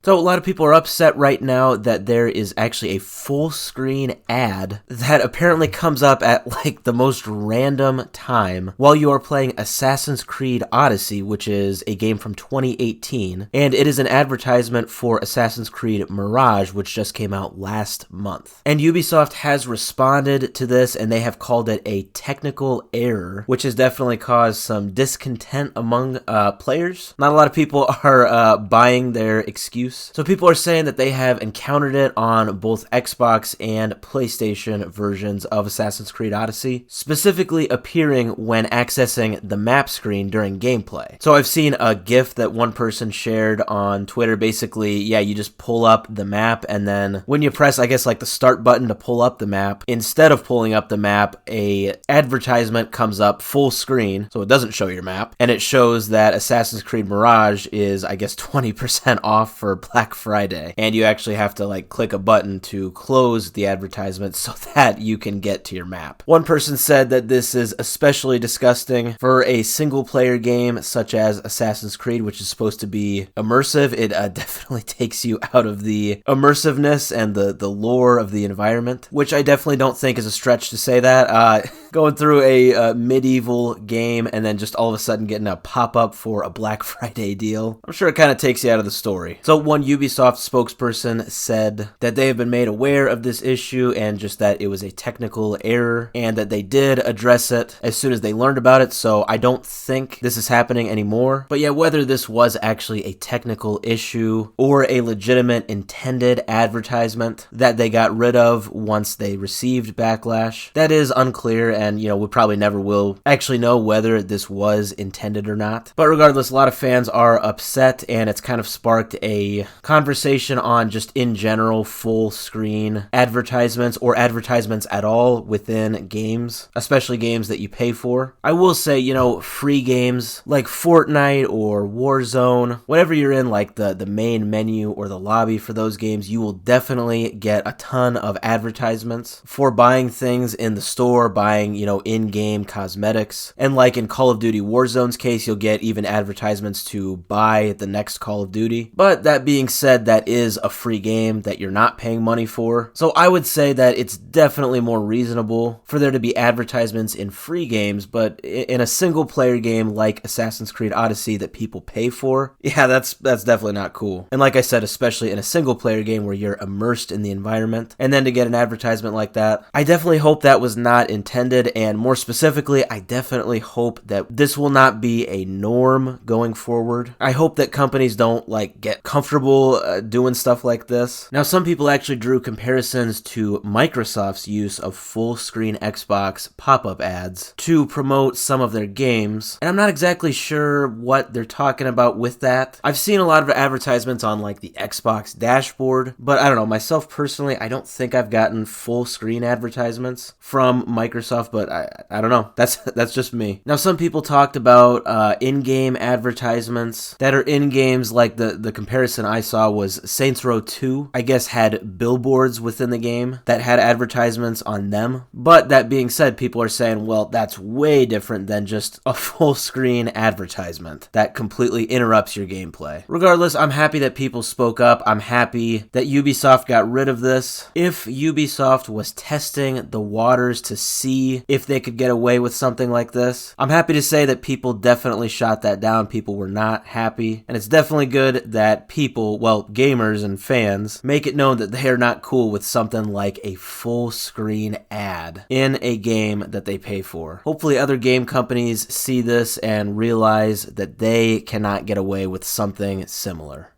So a lot of people are upset right now that there is actually a full screen ad that apparently comes up at like the most random time while you are playing Assassin's Creed Odyssey, which is a game from 2018, and it is an advertisement for Assassin's Creed Mirage, which just came out last month. And Ubisoft has responded to this, and they have called it a technical error, which has definitely caused some discontent among players. Not a lot of people are buying their excuse. So people are saying that they have encountered it on both Xbox and PlayStation versions of Assassin's Creed Odyssey, specifically appearing when accessing the map screen during gameplay. So I've seen a GIF that one person shared on Twitter. Basically, yeah, you just pull up the map, and then when you press, I guess, like the start button to pull up the map, instead of pulling up the map, a advertisement comes up full screen, so it doesn't show your map, and it shows that Assassin's Creed Mirage is, I guess, 20% off for Black Friday, and you actually have to like click a button to close the advertisement so that you can get to your map. One person said that this is especially disgusting for a single player game such as Assassin's Creed, which is supposed to be immersive. It definitely takes you out of the immersiveness and the lore of the environment, which I definitely don't think is a stretch to say that. Going through a medieval game and then just all of a sudden getting a pop-up for a Black Friday deal, I'm sure it kind of takes you out of the story. So one Ubisoft spokesperson said that they have been made aware of this issue and just that it was a technical error and that they did address it as soon as they learned about it, so I don't think this is happening anymore. But yeah, whether this was actually a technical issue or a legitimate intended advertisement that they got rid of once they received Backlash, that is unclear, and you know, we probably never will actually know whether this was intended or not. But regardless, a lot of fans are upset, and it's kind of sparked a conversation on just in general full screen advertisements or advertisements at all within games, especially games that you pay for. I will say, you know, free games like Fortnite or Warzone, whatever you're in, like the main menu or the lobby for those games, you will definitely get a ton of advertisements for buying things in the store, buying, you know, in-game cosmetics. And like in Call of Duty Warzone's case, you'll get even advertisements to buy the next Call of Duty. But that being said, that is a free game that you're not paying money for. So I would say that it's definitely more reasonable for there to be advertisements in free games, but in a single player game like Assassin's Creed Odyssey that people pay for, yeah, that's definitely not cool. And like I said, especially in a single player game where you're immersed in the environment, and then to get an advertisement like that, I definitely hope that was not intended, and more specifically, I definitely hope that this will not be a norm going forward. I hope that companies don't like get comfortable doing stuff like this. Now, some people actually drew comparisons to Microsoft's use of full screen Xbox pop-up ads to promote some of their games, and I'm not exactly sure what they're talking about with that. I've seen a lot of advertisements on like the Xbox dashboard, but I don't know, myself personally, I don't think I've gotten full screen advertisements from Microsoft, but I don't know. That's just me. Now, some people talked about in-game advertisements that are in games, like the comparison I saw was Saints Row 2, I guess, had billboards within the game that had advertisements on them. But that being said, people are saying, well, that's way different than just a full screen advertisement that completely interrupts your gameplay. Regardless, I'm happy that people spoke up. I'm happy that Ubisoft got rid of this. If Ubisoft was testing the waters to see if they could get away with something like this, I'm happy to say that people definitely shot that down. People were not happy, and it's definitely good that people, well, gamers and fans, make it known that they are not cool with something like a full screen ad in a game that they pay for. Hopefully other game companies see this and realize that they cannot get away with something similar.